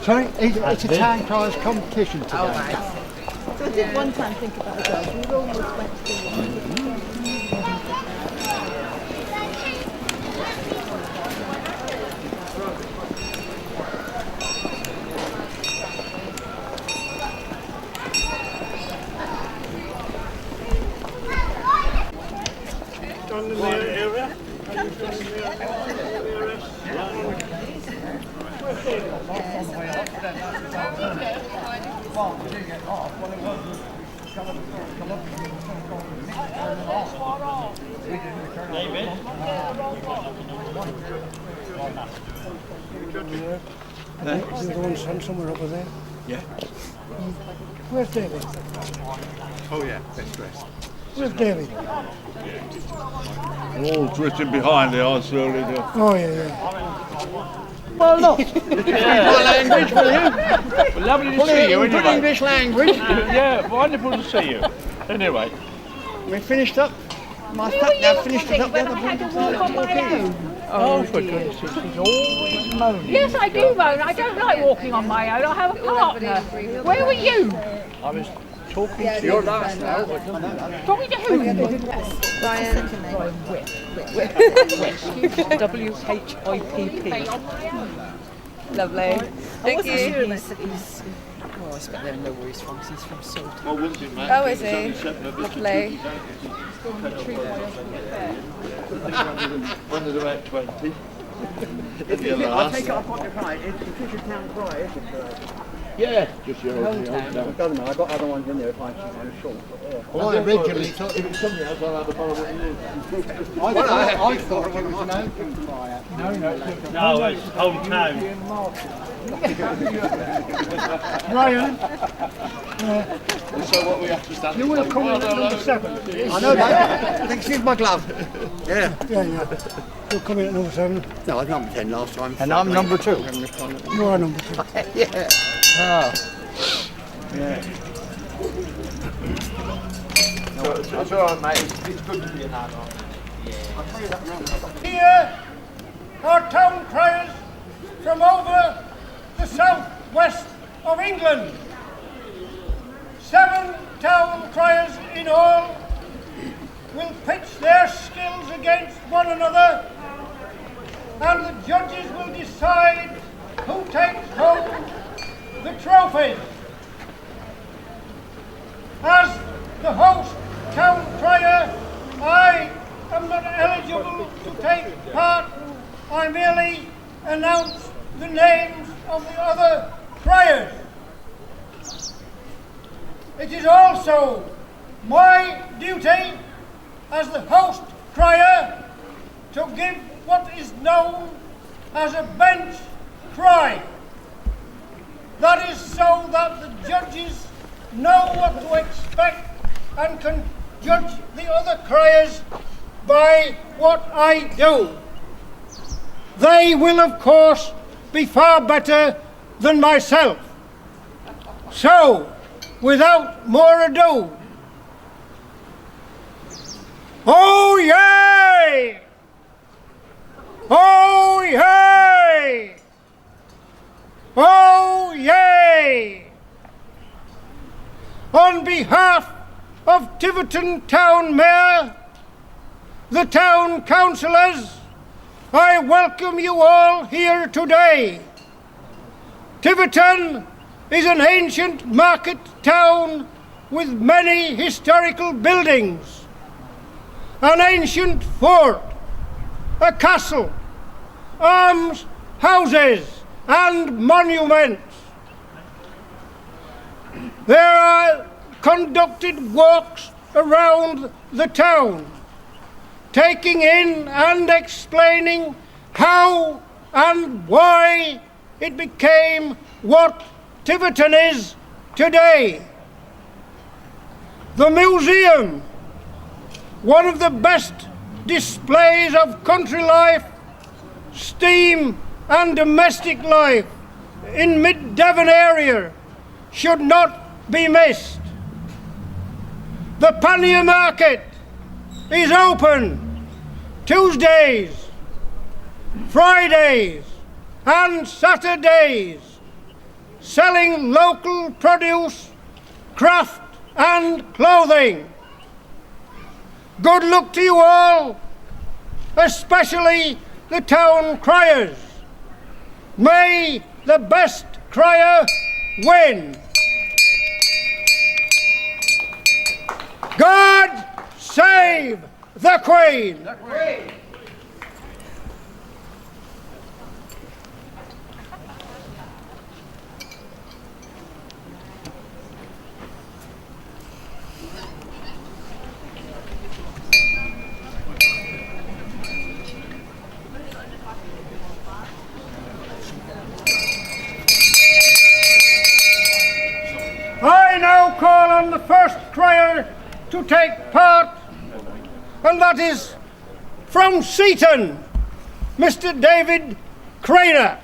Sorry, it's a town criers competition today. Oh, right. So I did one time think about a dog. We almost went to Down in the area. David? Is the other one somewhere over there? Yeah. Where's David? Oh yeah, best dressed. Where's David? Oh, drifting behind the ice early. Oh, yeah. Well, look. My language, will you? Well, lovely to see you Good anyway. English language. Yeah, wonderful to see you. Anyway. We finished up. My sat nav finished us up the other point. Oh, for goodness sake, she's always moaning. Yes, I do moan. I don't like walking on my own. I have a partner. Where were you? I was talking to your last now. Talking to who? Ryan. Whipp. W-H-I-P-P. Lovely. Thank you. Oh, I expect they know where he's from, 'cause he's from Saltash. Oh, wouldn't it, mate? Oh, is he? Lovely. When there's about 20. If you're I last. take it up on the cry. It's the Fisher Town Cry, isn't it? Yeah, just your old It doesn't matter. I've got other ones in there if I'm short. Well, I originally thought if it's something else, I'll have a follow what you I thought it was an open fire. No, it's hometown. Ryan, So what we have to stand you will come in at number 7. I know that. Excuse my glove. Yeah. Yeah. You'll come in at number 7. No, I was number 10 last time. And I'm number 2. You are number 2. Yeah. Ah. That's all right, mate. It's good to be an adult. Here are town criers from over the southwest of England. 7 town criers in all will pitch their skills against one another, and the judges will decide who takes home the trophies. As the host town crier, I am not eligible to take part. I merely announce the names of the other criers. It is also my duty as the host crier to give what is known as a bench cry. That is so that the judges know what to expect and can judge the other criers by what I do. They will, of course, be far better than myself. So, without more ado, Oyez! Oyez! Oyez! On behalf of Tiverton Town Mayor, the Town Councillors, I welcome you all here today. Tiverton is an ancient market town with many historical buildings, an ancient fort, a castle, arms, houses and monuments. There are conducted walks around the town, taking in and explaining how and why it became what Tiverton is today. The museum, one of the best displays of country life, steam and domestic life in mid-Devon area, should not be missed. The Pannier Market is open Tuesdays, Fridays and Saturdays, selling local produce, craft and clothing. Good luck to you all, especially the town criers. May the best crier win. God save the Queen. I now call on the first crier to take part, and that is from Seaton, Mr. David Crier.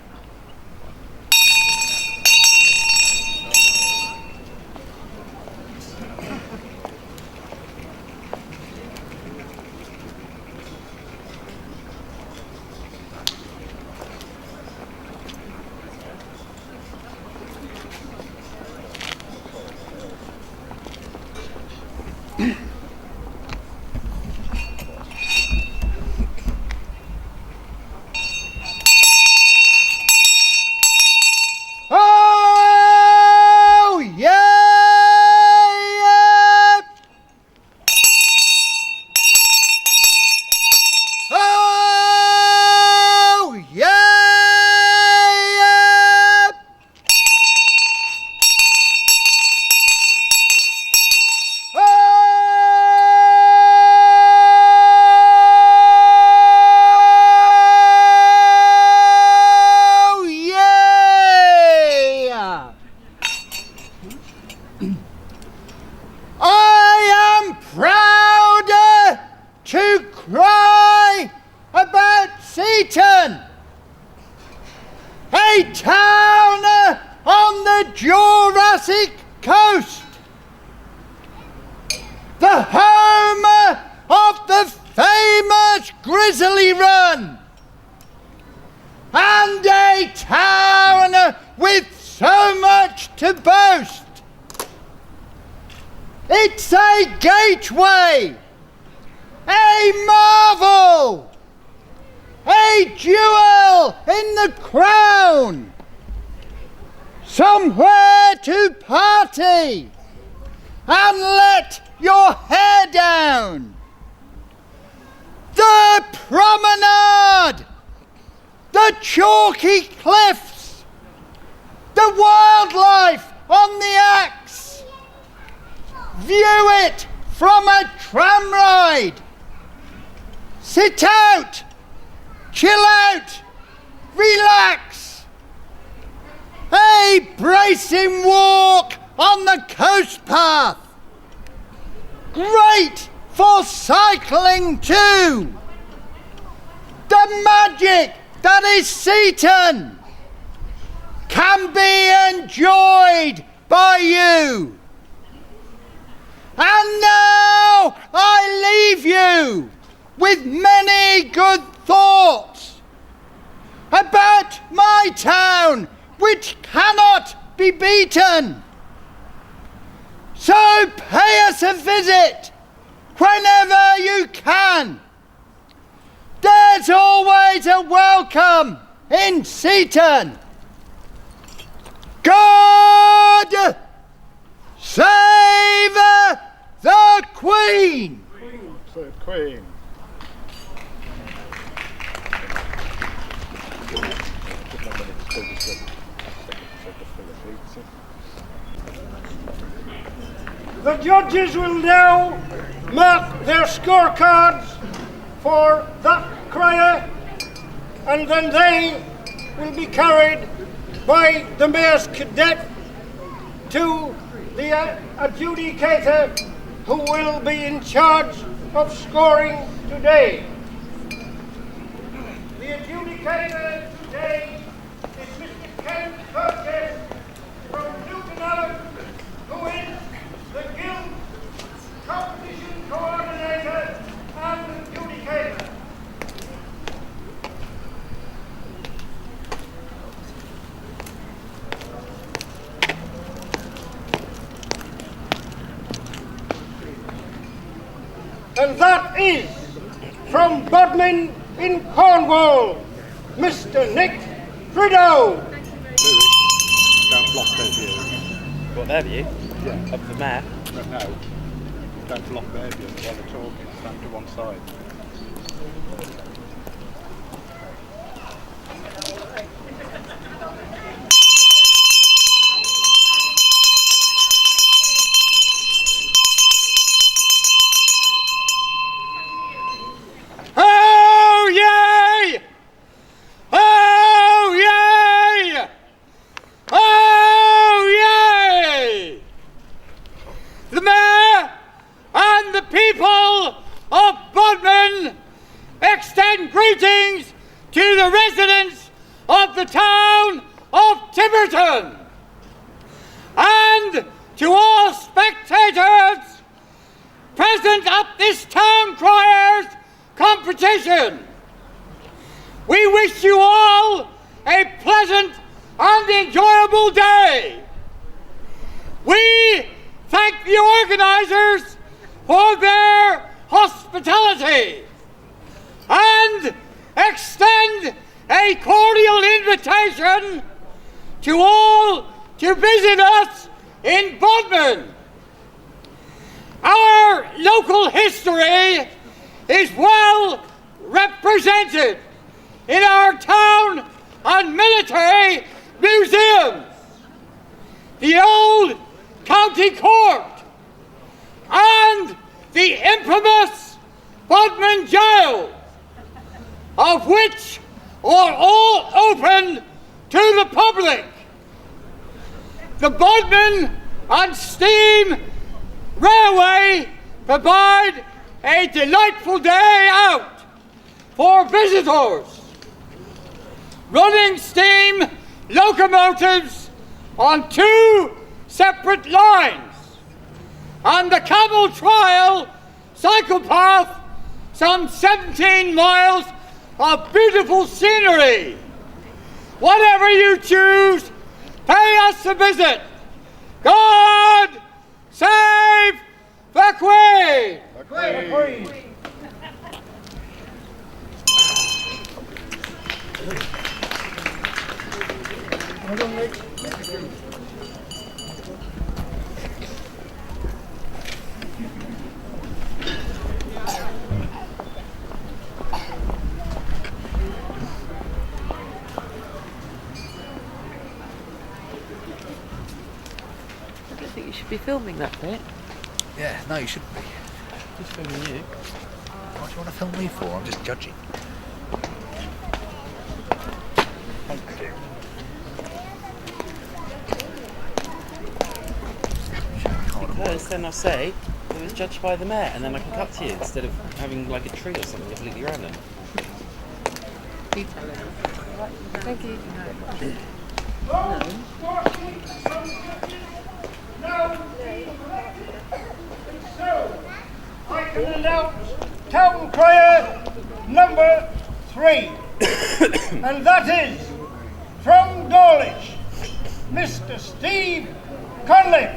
It's a gateway, a marvel, a jewel in the crown, somewhere to party and let your hair down. The promenade, the chalky cliffs, the wildlife on the axe. View it from a tram ride. Sit out, chill out, relax. A bracing walk on the coast path. Great for cycling too. The magic that is Seaton can be enjoyed by you. And now I leave you with many good thoughts about my town, which cannot be beaten. So pay us a visit whenever you can. There's always a welcome in Seaton. God save the Queen! The Queen. The judges will now mark their scorecards for that crier, and then they will be carried by the mayor's cadet to the adjudicator, who will be in charge of scoring today. The adjudicator today is Mr. Ken Curtis from Newton Allen, who is the Guild Competition Coordinator and Adjudicator. and that is from Bodmin in Cornwall, Mr. Nick Frido. Don't block their view. What, their view? Yeah. Of the mare? No. Don't block their view while they're talking. Stand to one side. Oh yay! Oh yay! Oh yay! The mayor and the people of Bodmin extend greetings to the residents of the town of Tiverton and to all spectators present at this town criers competition. We wish you all a pleasant and enjoyable day. We thank the organisers for their hospitality and extend a cordial invitation to all to visit us in Bodmin. Our local history is well represented in our town and military museums. The old county court and the infamous Bodmin jail, of which are all open to the public. The Bodmin and Steam Railway provide a delightful day out for visitors. Running steam locomotives on 2 separate lines, and the camel trial cycle path some 17 miles of beautiful scenery. Whatever you choose, pay us a visit. God save the Queen! The Queen. I don't think you should be filming that bit. Yeah, no, you shouldn't be. Just filming you. What do you want to film me for? I'm just judging. Thank you. Because then I say it was judged by the mayor, and then I can cut to you instead of having like a tree or something completely random. Thank you. So, I can announce Town Crier number 3, and that is from Dawlish, Mr. Steve Conley.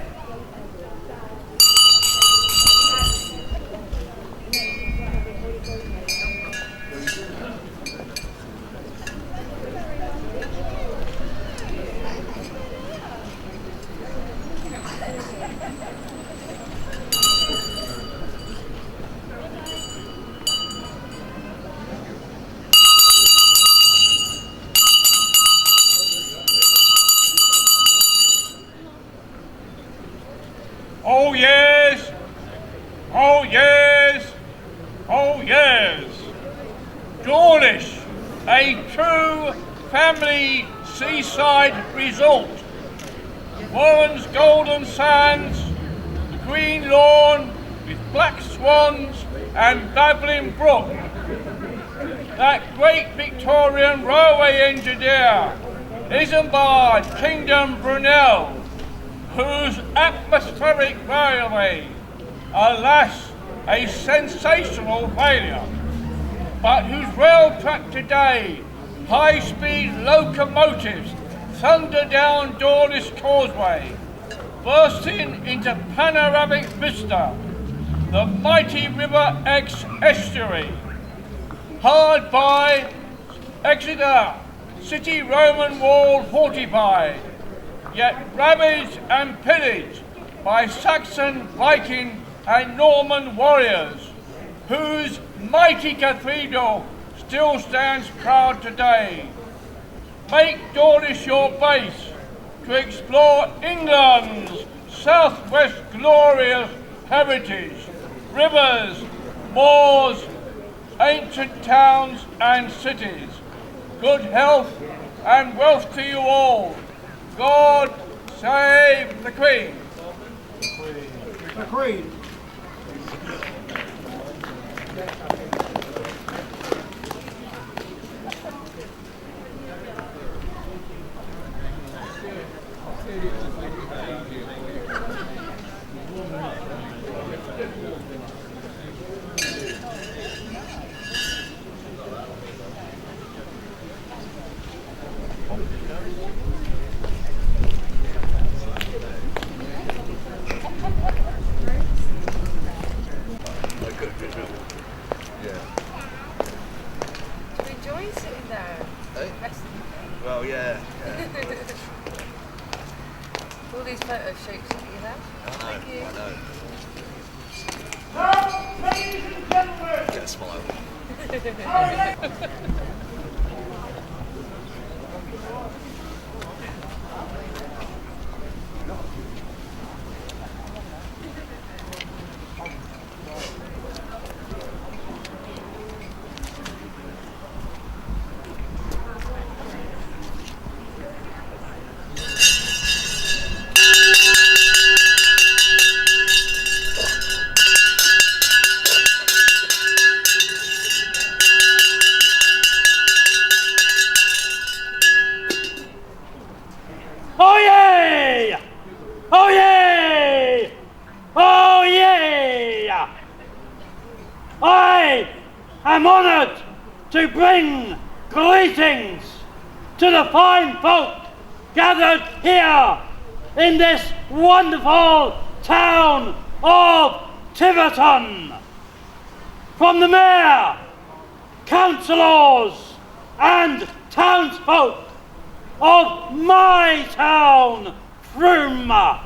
Oyez! Oyez! Oyez! Dawlish, a true family seaside resort. Warren's golden sands, the green lawn with black swans and babbling brook. That great Victorian railway engineer, Isambard Kingdom Brunel, whose atmospheric railway, alas, a sensational failure, but whose rail track today, high-speed locomotives thunder down Dawlish Causeway, bursting into panoramic vista, the mighty river Exe estuary. Hard by Exeter, city Roman wall fortified, yet ravaged and pillaged by Saxon, Viking and Norman warriors, whose mighty cathedral still stands proud today. Make Dawlish your base to explore England's southwest glorious heritage, rivers, moors, ancient towns and cities. Good health and wealth to you all. God save the Queen. The Queen. Well, yeah. All these photo shoots that you have. Thank you. I know. Now, ladies and gentlemen, Get a smile. Oyez! Oyez! Oyez! I am honoured to bring greetings to the fine folk gathered here in this wonderful town of Tiverton. From the mayor, councillors and townsfolk of my town, Frome,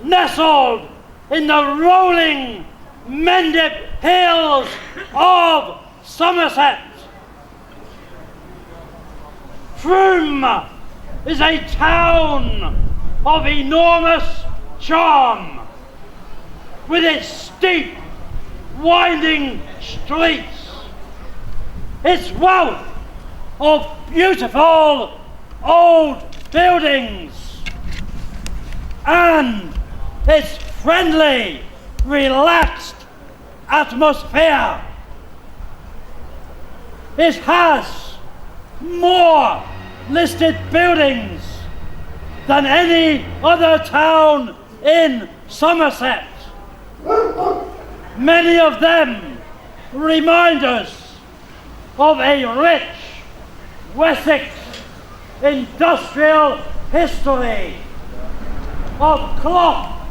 nestled in the rolling Mendip Hills of Somerset. Frome is a town of enormous charm, with its steep, winding streets, its wealth of beautiful old buildings, and its friendly, relaxed atmosphere. It has more listed buildings than any other town in Somerset. Many of them remind us of a rich Wessex industrial history of cloth,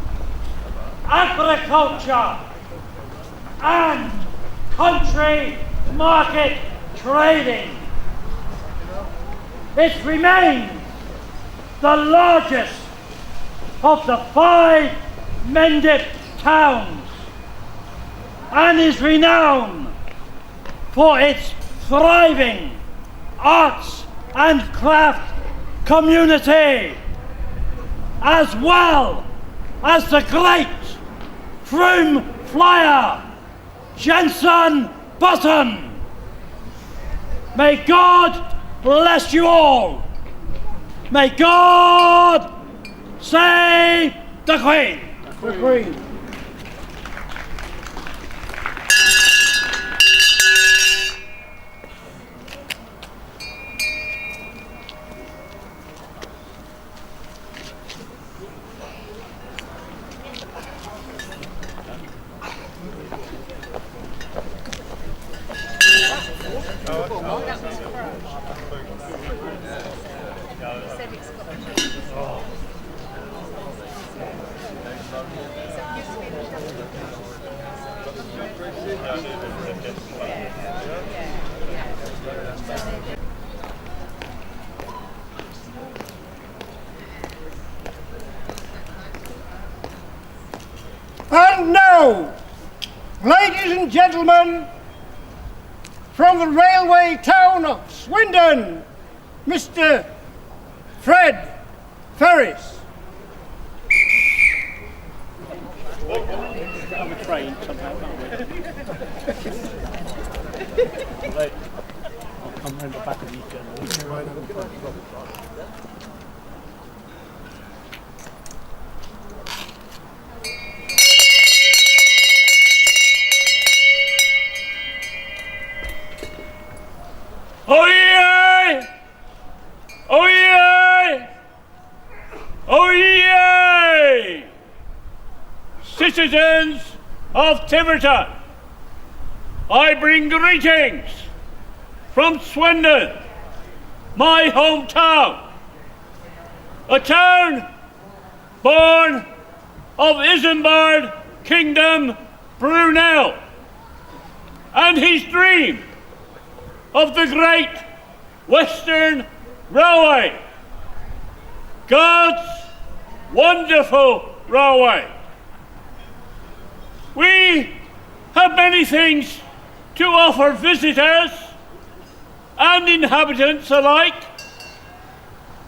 agriculture and country market trading. It remains the largest of the 5 Mendip towns and is renowned for its thriving arts and craft community, as well as the great Frome flyer, Jensen Button. May God bless you all. May God save the Queen. the Queen. And now, ladies and gentlemen, from the railway town of Swindon, Mr. Fred Ferris. I'm a train somehow, can't we? Right. I'll come round the back of you, gentlemen. Oyez! Oyez! Oyez! Citizens of Tiverton, I bring greetings from Swindon, my hometown, a town born of Isambard Kingdom Brunel, and his dream of the Great Western Railway, God's wonderful railway. We have many things to offer visitors and inhabitants alike.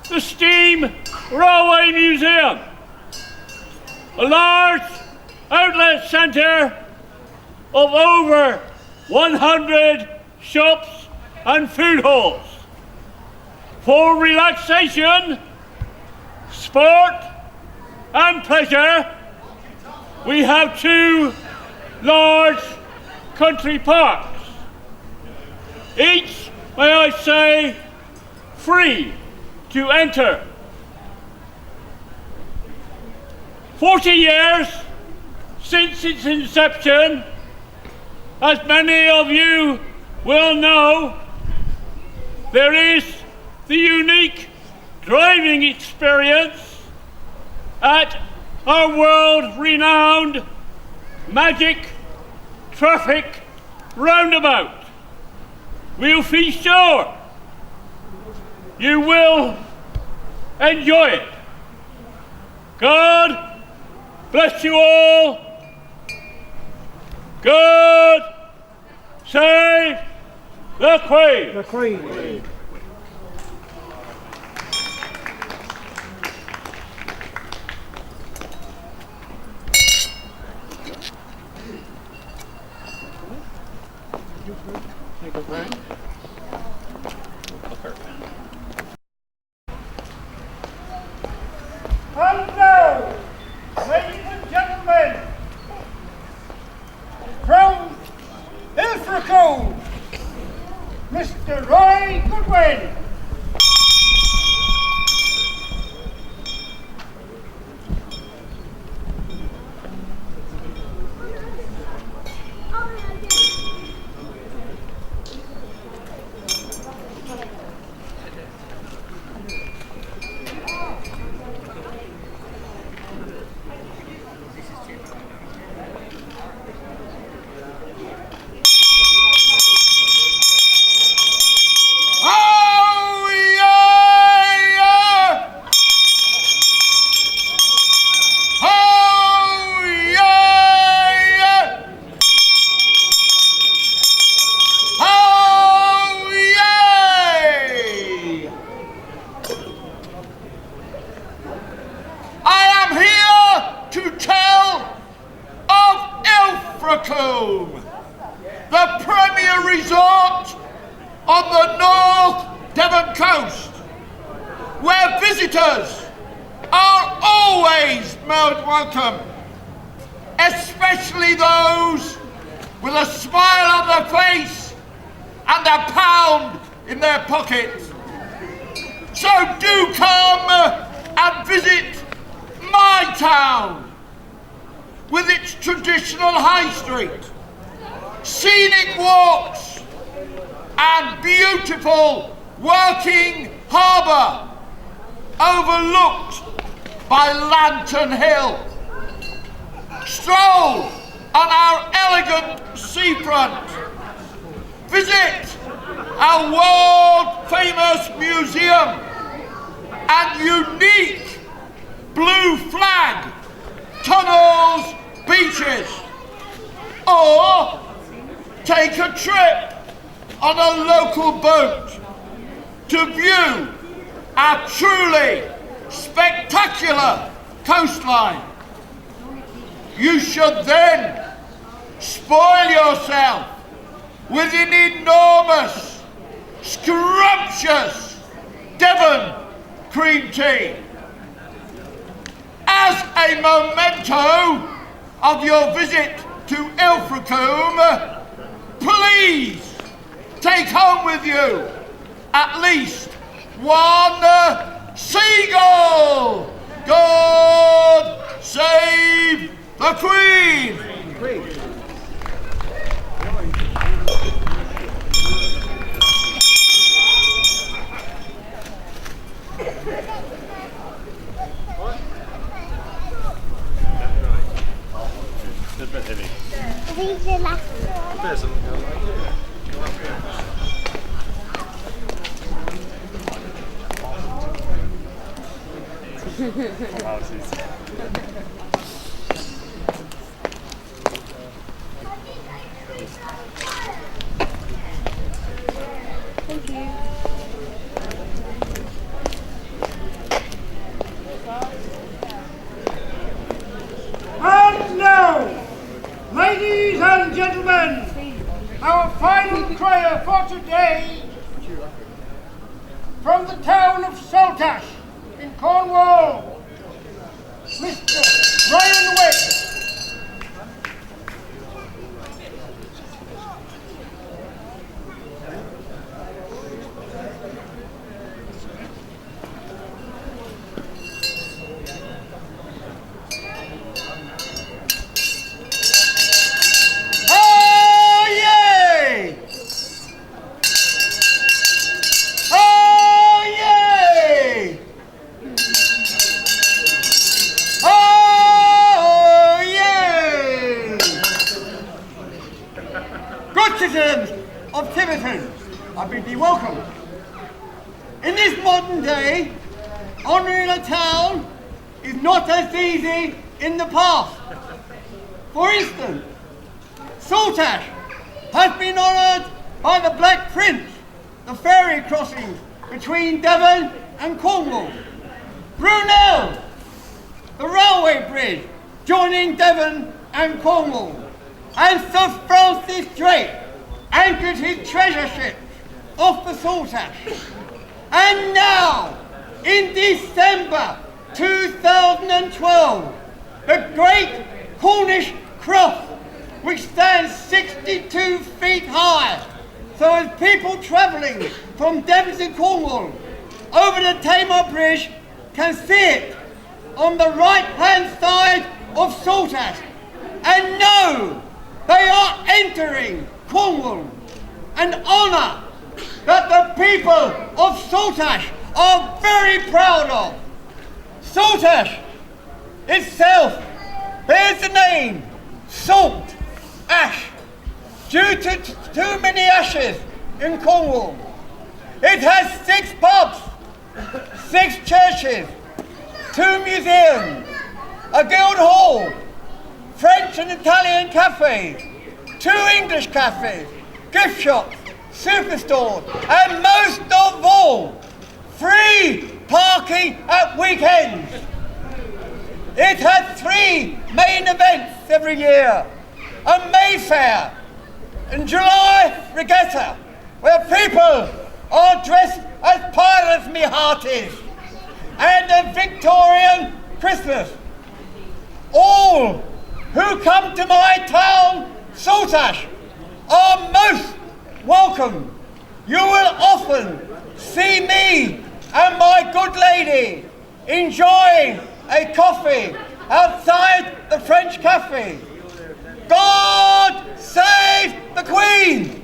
The Steam Railway Museum, a large outlet centre of over 100 shops and food halls for relaxation, sport and pleasure. We have 2 large country parks, each, may I say, free to enter. 40 years since its inception, as many of you will know, there is the unique driving experience at our world-renowned magic traffic roundabout. We'll be sure you will enjoy it. God bless you all. God save the Queen. The Queen. And now, ladies and gentlemen, from Ilfracombe, Mr. Roy Goodwin. Ilfracombe, the premier resort on the North Devon coast, where visitors are always most welcome, especially those with a smile on their face and a pound in their pocket. So do come and visit my town with its traditional high street, scenic walks and beautiful working harbour overlooked by Lantern Hill. Stroll on our elegant seafront. Visit our world-famous museum and unique blue flag tunnels beaches, or take a trip on a local boat to view our truly spectacular coastline. You should then spoil yourself with an enormous, scrumptious Devon cream tea. As a memento of your visit to Ilfracombe, please take home with you at least one seagull. God save the Queen! It's a bit heavy. I think it's the last one. Thank you. And now, ladies and gentlemen, our final crier for today, from the town of Saltash in Cornwall, Mr. Ryan Whipp. Citizens of Tiverton, I bid thee welcome. In this modern day, honouring a town is not as easy in the past. For instance, Saltash has been honoured by the Black Prince, the ferry crossings between Devon and Cornwall. Brunel, the railway bridge joining Devon and Cornwall. And Sir Francis Drake anchored his treasure ships off the Saltash. And now, in December 2012, the Great Cornish Cross, which stands 62 feet high, so as people travelling from Devon to Cornwall over the Tamar Bridge can see it on the right-hand side of Saltash and know they are entering Cornwall, an honour that the people of Saltash are very proud of. Saltash itself bears the name Salt Ash due to too many ashes in Cornwall. It has 6 pubs, 6 churches, 2 museums, a guild hall, French and Italian cafes, 2 English cafes, gift shops, superstores, and most of all, free parking at weekends. It has 3 main events every year: a Mayfair, in July regatta, where people are dressed as pirates, me hearties, and a Victorian Christmas. All who come to my town, Saltash, are most welcome. You will often see me and my good lady enjoying a coffee outside the French cafe. God save the Queen!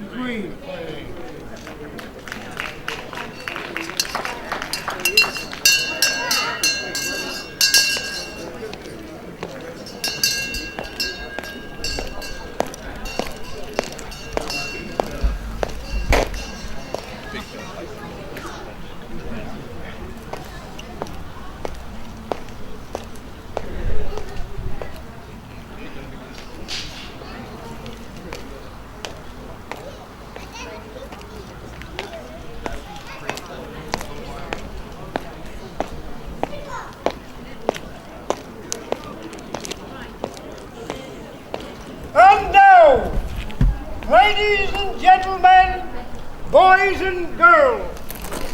and gentlemen, boys and girls,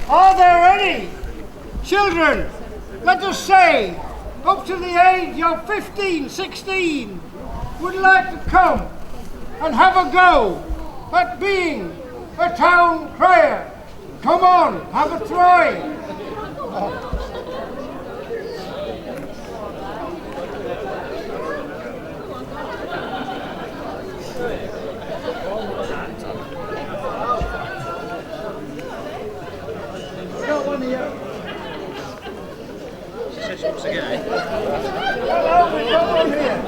are there any children, let us say, up to the age of 15, 16, would like to come and have a go at being a town crier? Come on, have a try. Got one here. Hello, we've got one here.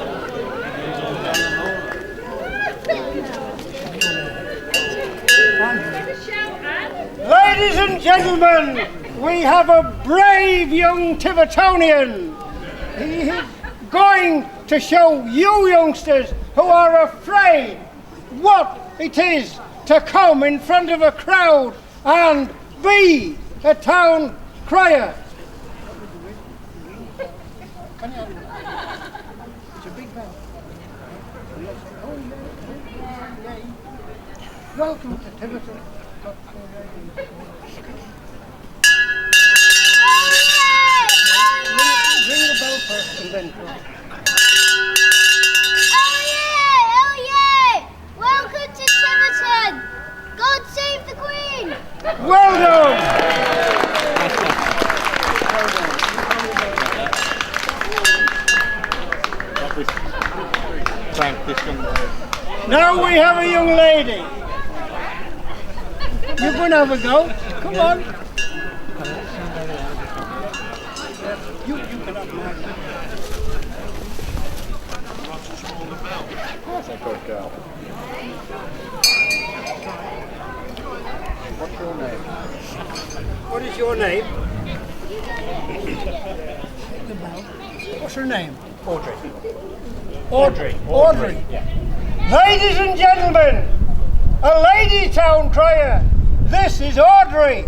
Ladies and gentlemen, we have a brave young Tivertonian. He is going to show you youngsters who are afraid what it is to come in front of a crowd and be a town crier. It's a big bell. Welcome to Tiverton. Ring the bell first and then Oyez! Welcome to Tiverton! God save the Queen! well done! Now we have a young lady. You can have a go. Come on. You can have mine. That's a good girl. What's your name? What is your name? What's her name? Audrey. Yeah. Ladies and gentlemen, a lady town crier. This is Audrey.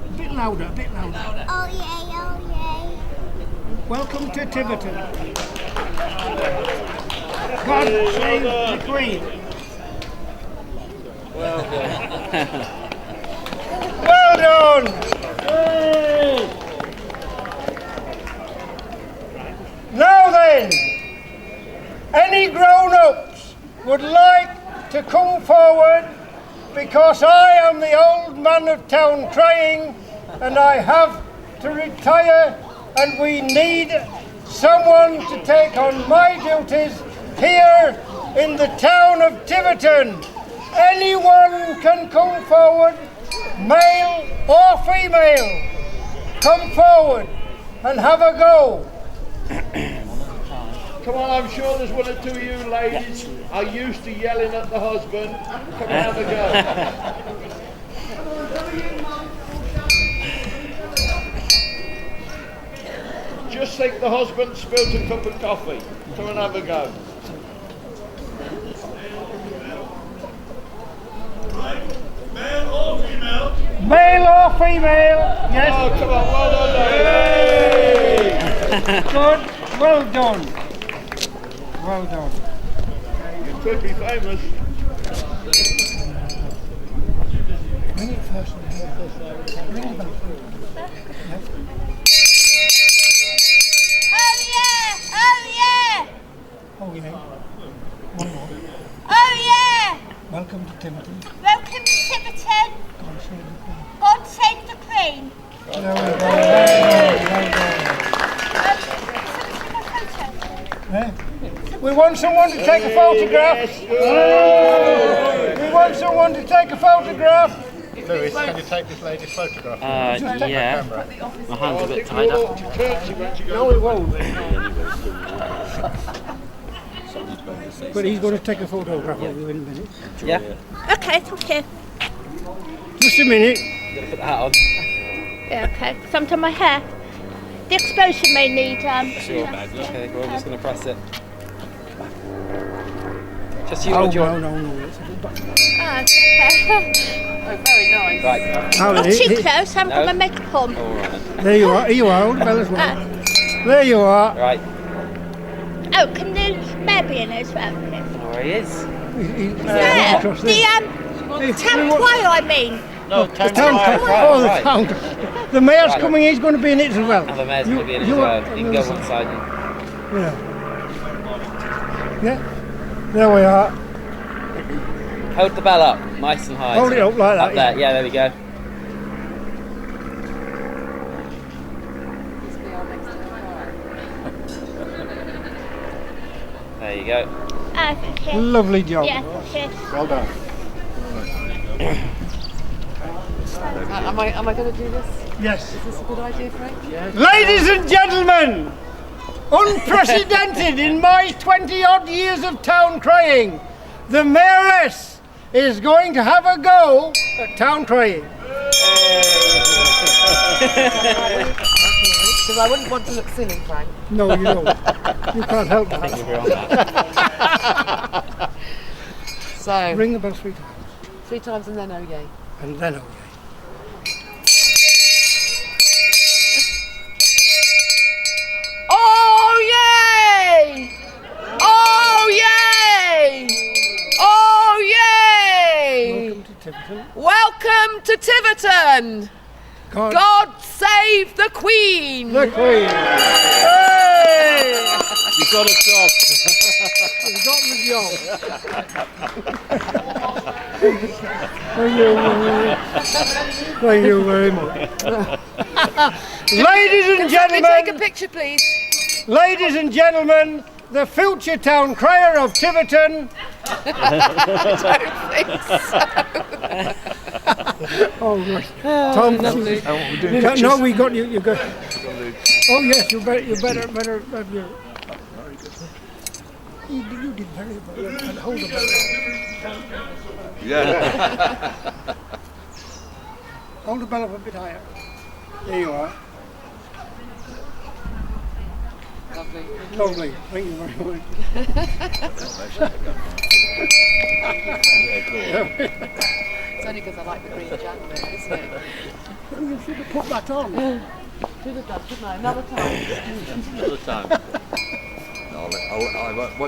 A bit louder, Oh yay. Welcome to Tiverton. God save the Queen. Well done. Hey. Now then, any grown-ups would like to come forward, because I am the old man of town crying and I have to retire, and we need someone to take on my duties here in the town of Tiverton. Anyone can come forward, male or female. Come forward and have a go. Come on, I'm sure there's one or two of you ladies are used to yelling at the husband. Come and have a go. Just think the husband spilled a cup of coffee. Come and have a go. Male or female? Male or female, yes. Oh, come on, well done, ladies. Good, well done. Well done. You could be famous. Ring it first. Ring it back. Oh yeah! Oh yeah. One more. Oh yeah! Welcome to Tiverton. Welcome to Tiverton! God save the Queen. God save the Queen! Well done. Yeah. We want someone to take a photograph. We want someone to take a photograph. Lewis, can you take this lady's photograph? Yeah. My hand's a bit tied up. No, it won't. But he's going to take a photograph of you in a minute. Yeah. Okay, thank you. Just a minute. Gotta put the hat on. Yeah, okay. Sometimes my hair. The explosion may need Sure. Okay, well, I'm just gonna press it. Just you Oh, or John? no. okay. Oh, very nice. Right. Not too close, I'm going to make a pun. Alright. There you are. Here you are, old bell as well. There you are. Right. Oh, can the mayor be in as well? Or he is. Yeah, the town choir, I mean. No, The town Right. the town. The mayor's coming, he's going to be in it as well. Oh, the mayor's going to be in it as well. You can go one side. Yeah. Yeah. There we are. Hold the bell up, nice and high. Hold it up like that. Up there, yeah, there we go. There you go. Okay. Lovely job. Yeah, okay. Well done. Am I going to do this? Yes. Is this a good idea, Frank? Yeah. Ladies and gentlemen, unprecedented in my 20-odd years of town crying, the mayoress is going to have a go at town crying. Because I wouldn't want to look silly, Frank. No, you don't. You can't help that. So, Ring the bell 3 times. 3 times and then oh yay. And then okay. Oh yay! Oh yay! Oh yay! Welcome to Tiverton. Welcome to Tiverton! God save the Queen! The Queen! Hey! You got a job. You got the job. Thank you very much. Ladies and Can we take a gentlemen, picture, please? ladies and gentlemen, the future town crier of Tiverton. Oh, right. Tom, no, we got you. You got. Oh yes, you better have your. You did very well. And hold the bell. Yeah. Hold the bell up a bit higher. There you are. Lovely. Lovely. Thank you very much. It's only because I like the green jacket, isn't it? You should have put that on. Should have done, shouldn't I? Another time. Another time.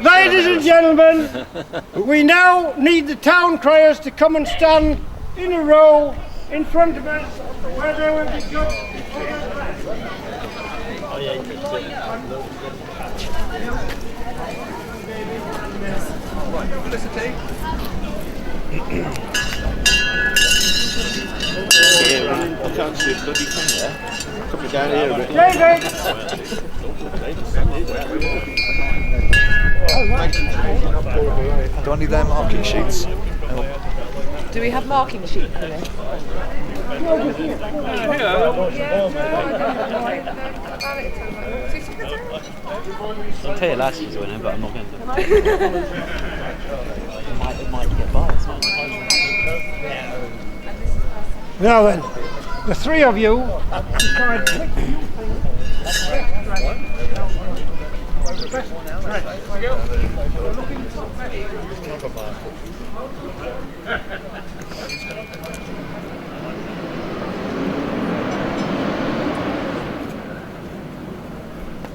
Ladies and gentlemen, we now need the town criers to come and stand in a row in front of us where they will be judged. I can't see a bloody thing there. Coming down here a bit. David! Do I need their marking sheets? Do we have marking sheet for this? I'll tell you last year's winner, but I'm not going to. It might get by. It's not. Now then, the three of you decide which you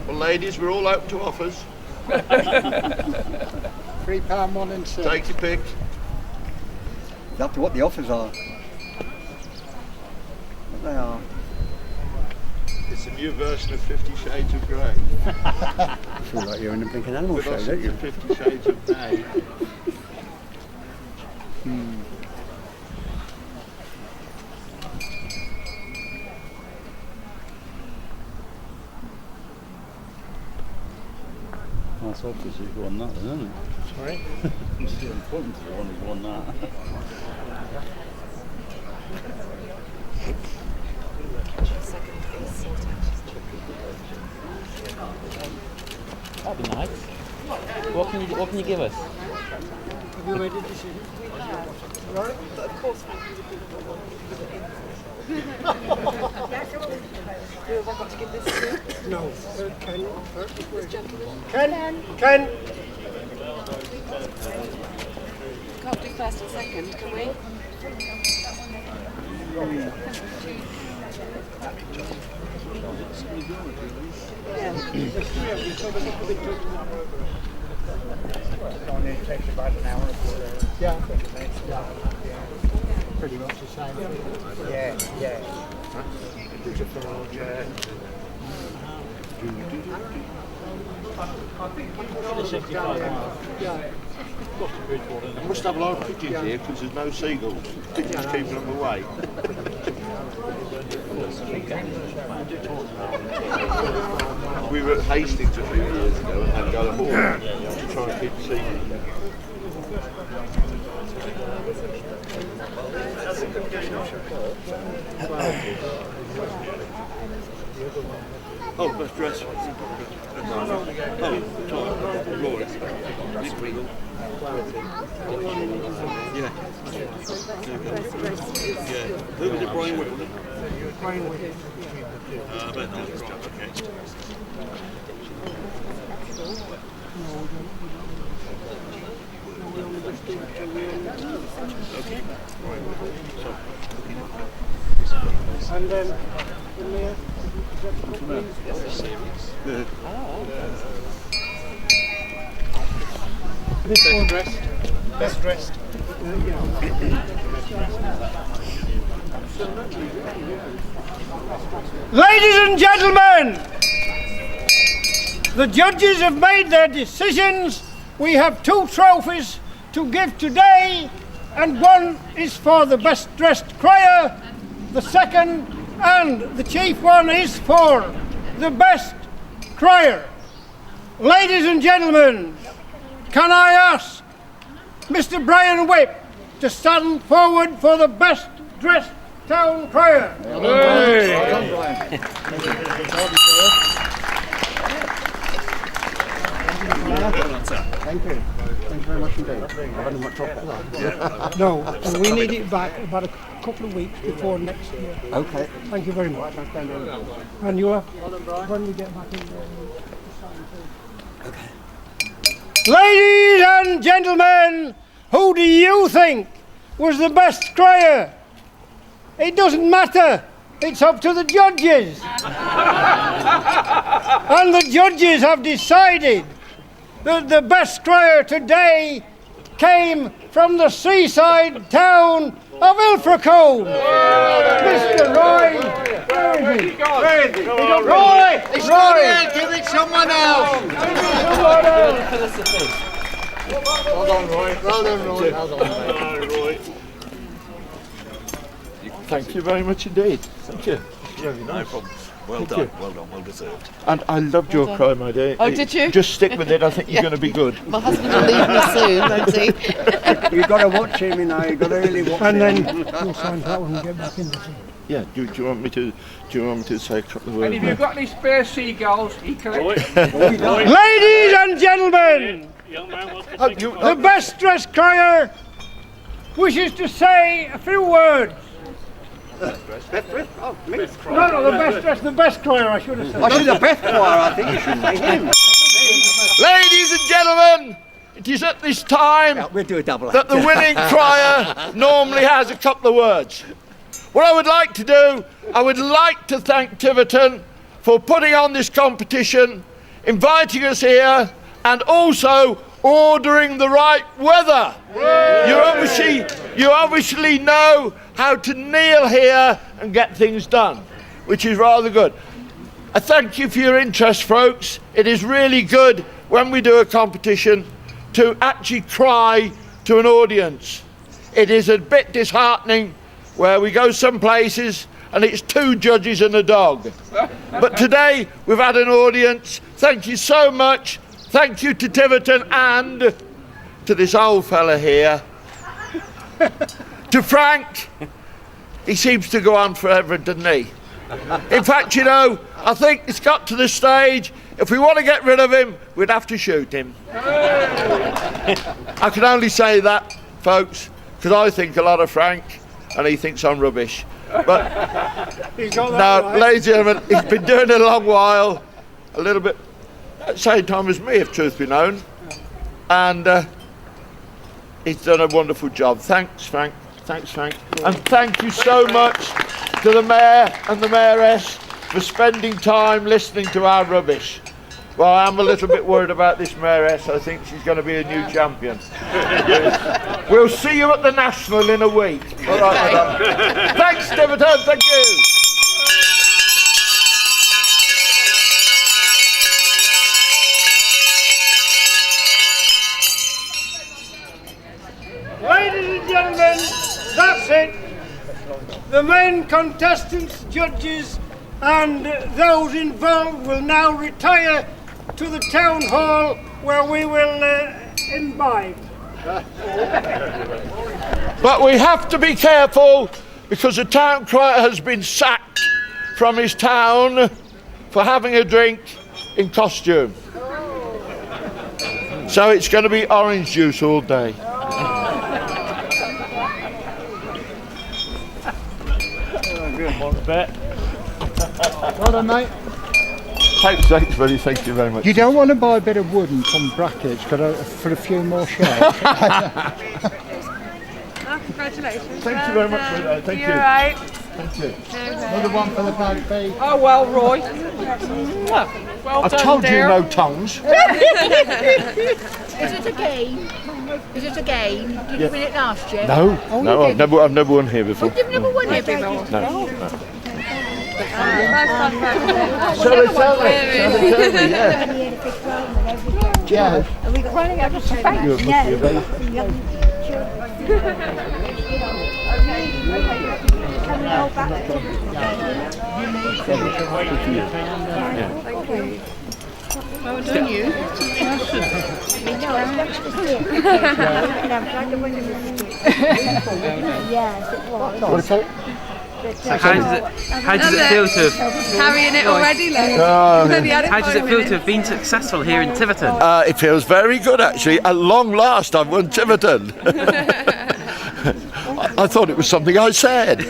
Well, ladies, we're all open to offers. £3 1 and 6. Take your pick. It's up to what the offers are. What they are. It's a new version of 50 Shades of Grey. I feel like you're in a blinking animal With show, us don't you? it's 50 Shades of Grey. That's obvious you've won that, isn't it? Sorry? It's still important to the one who's won that. That'd be nice. What can you give us? Have you made a decision? Right? But of course, Frank, who have I got to give this to? No. Ken. This gentleman? Ken. Can't do first and second, can we? Only takes about an hour. Yeah. Pretty much the same. Yeah, yeah. There's a forge. I must have a lot of pigeons here because there's no seagulls. Pigeons keeping them away. We were at Hastings a few years ago and had go aboard to try and keep the seagulls. Oh, best dress. Roy. Yeah. Who was it, Brian Whipp? Brian Whipp. I bet that was right, okay. Okay. And then Best dressed. Best dressed. Ladies and gentlemen, the judges have made their decisions. We have 2 trophies to give today, and one is for the best dressed crier, the second and the chief one is for the best crier. Ladies and gentlemen, can I ask Mr. Brian Whipp to stand forward for the best dressed town crier? Hey. Thank you. Thank you very much indeed. I've had much trouble. No, and we need it back about a couple of weeks before next year. Okay. Thank you very much. And you are, when we get back in there, Okay. Ladies and gentlemen, who do you think was the best crier? It doesn't matter. It's up to the judges. And the judges have decided that the best crier today came from the seaside town of Ilfracombe. Mr. Roy. Where is he? Roy! It's not here, give it someone else! Well done, Roy. Well done, Roy. Well done, Roy. Thank you very much indeed. Thank you. No problem. Well done, well done, well deserved. And I loved your cry, my dear. Oh, did you? Just stick with it, I think you're going to be good. My husband will leave me soon, won't he? You've got to watch him, you know, you've got to really watch him. And then we'll sign that one and get back in the sea. Yeah, do you want me to say a couple of words? And if you've got any spare seagulls, he collects. Ladies and gentlemen, Young man wants to think the best dressed crier wishes to say a few words. Oh, me. No, the best crier, I should have said. I should the best choir, I think you should say him. Ladies and gentlemen, it is at this time We'll do a double that the winning crier normally has a couple of words. What I would like to do, I would like to thank Tiverton for putting on this competition, inviting us here, and also ordering the right weather. You obviously know how to kneel here and get things done, which is rather good. I thank you for your interest, folks. It is really good when we do a competition to actually cry to an audience. It is a bit disheartening where we go some places and it's 2 judges and a dog. But today we've had an audience. Thank you so much. Thank you to Tiverton and to this old fella here. To Frank, he seems to go on forever, doesn't he? In fact, you know, I think it's got to the stage, if we want to get rid of him, we'd have to shoot him. I can only say that, folks, because I think a lot of Frank, and he thinks I'm rubbish. But no, ladies and gentlemen, he's been doing it a long while, a little bit at the same time as me, if truth be known, and he's done a wonderful job. Thanks, Frank. Thanks, Frank. And thank you so much to the Mayor and the Mayoress for spending time listening to our rubbish. Well, I'm a little bit worried about this Mayoress. I think she's going to be a new champion. We'll see you at the National in a week. All right, madam. Thanks, Tiverton. Thank you. Ladies and gentlemen, that's it. The main contestants, judges, and those involved will now retire to the town hall where we will imbibe. But we have to be careful because the town crier has been sacked from his town for having a drink in costume. So it's going to be orange juice all day. Well done, mate. Thanks, buddy. Thank you very much. You don't want to buy a bit of wood and some brackets for a few more shells. Congratulations. Thank you very much. Thank you. You're right. Thank you. Another one for the baby. Oh well, Roy. Well I've done, told dear. you no tongues. Is it a game? Is it a game? Did you win it last year? No, no, I've never won here before. You've never won it before? No. So they tell me, yeah. Yeah. Are we running out of space? You must be a baby. Can we hold back? well done, you. How does it feel to have Carrying it already, like. how does it feel to have been successful here in Tiverton? It feels very good, actually. At long last, I've won Tiverton. I thought it was something I said.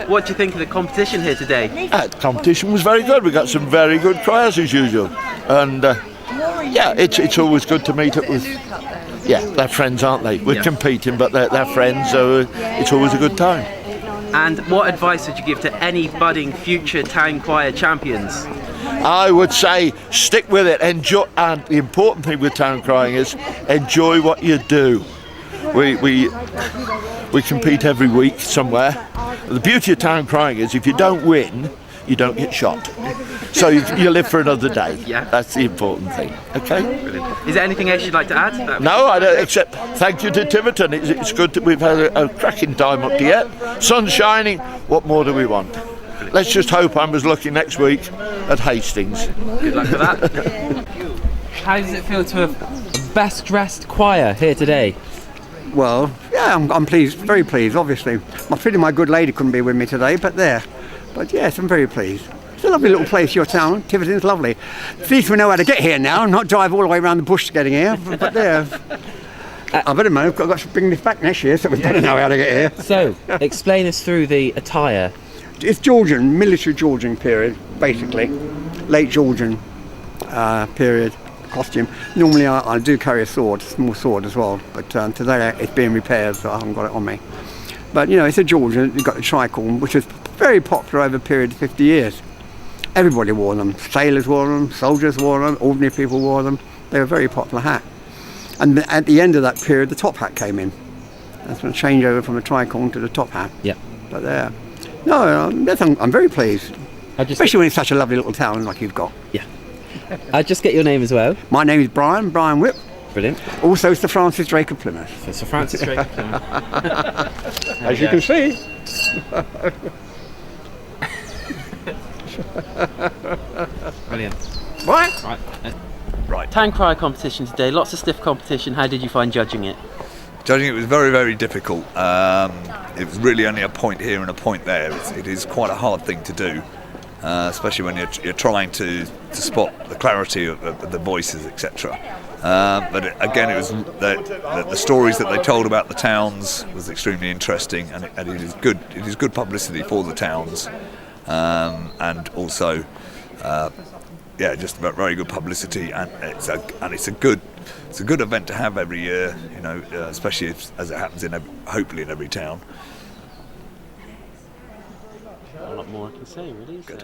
What do you think of the competition here today? The competition was very good. We got some very good criers as usual, and yeah, it's always good to meet up with. Yeah, they're friends, aren't they? We're competing, but they're friends, so it's always a good time. And what advice would you give to any budding future town choir champions? I would say stick with it, enjoy, and the important thing with town crying is enjoy what you do. We compete every week somewhere. The beauty of town crying is if you don't win, you don't get shot. So you live for another day. Yeah. That's the important thing. Okay? Brilliant. Is there anything else you'd like to add? No, I don't, except thank you to Tiverton. It's good that we've had a cracking time up to yet. Sun's shining. What more do we want? Let's just hope I'm as lucky next week at Hastings. Good luck for that. How does it feel to have a best dressed choir here today? Well, yeah, I'm pleased, very pleased, obviously. My good lady couldn't be with me today, but yes, I'm very pleased. It's a lovely little place, your town. Tiverton's lovely. At least we know how to get here now, not drive all the way around the bush getting here. But there. I better know, I've got to bring this back next year, so we better know how to get here. So, explain us through the attire. It's Georgian, military Georgian period, basically. Late Georgian period costume. Normally I do carry a sword, small sword as well, but today it's being repaired, so I haven't got it on me. But you know, it's a Georgian. You've got the tricorn, which was very popular over a period of 50 years. Everybody wore them. Sailors wore them, soldiers wore them, ordinary people wore them. They were a very popular hat. And at the end of that period, the top hat came in. That's when I changed over from the tricorn to the top hat. Yeah. But there. No, I'm very pleased. Especially when it's such a lovely little town like you've got. Yeah. I'll just get your name as well. My name is Brian Whipp. Brilliant. Also Sir Francis Drake of Plymouth. So Sir Francis Drake of Plymouth. As you can see. Brilliant. Right. Right. Town crier competition today. Lots of stiff competition. How did you find judging it? Judging it was very, very difficult. It was really only a point here and a point there. It is quite a hard thing to do, especially when you're trying to spot the clarity of the voices, etc. But again, it was the stories that they told about the towns was extremely interesting, and it is good. It is good publicity for the towns, and also, just very good publicity, and it's a good event to have every year. You know, especially as it happens hopefully in every town. Not a lot more I can say, really. So.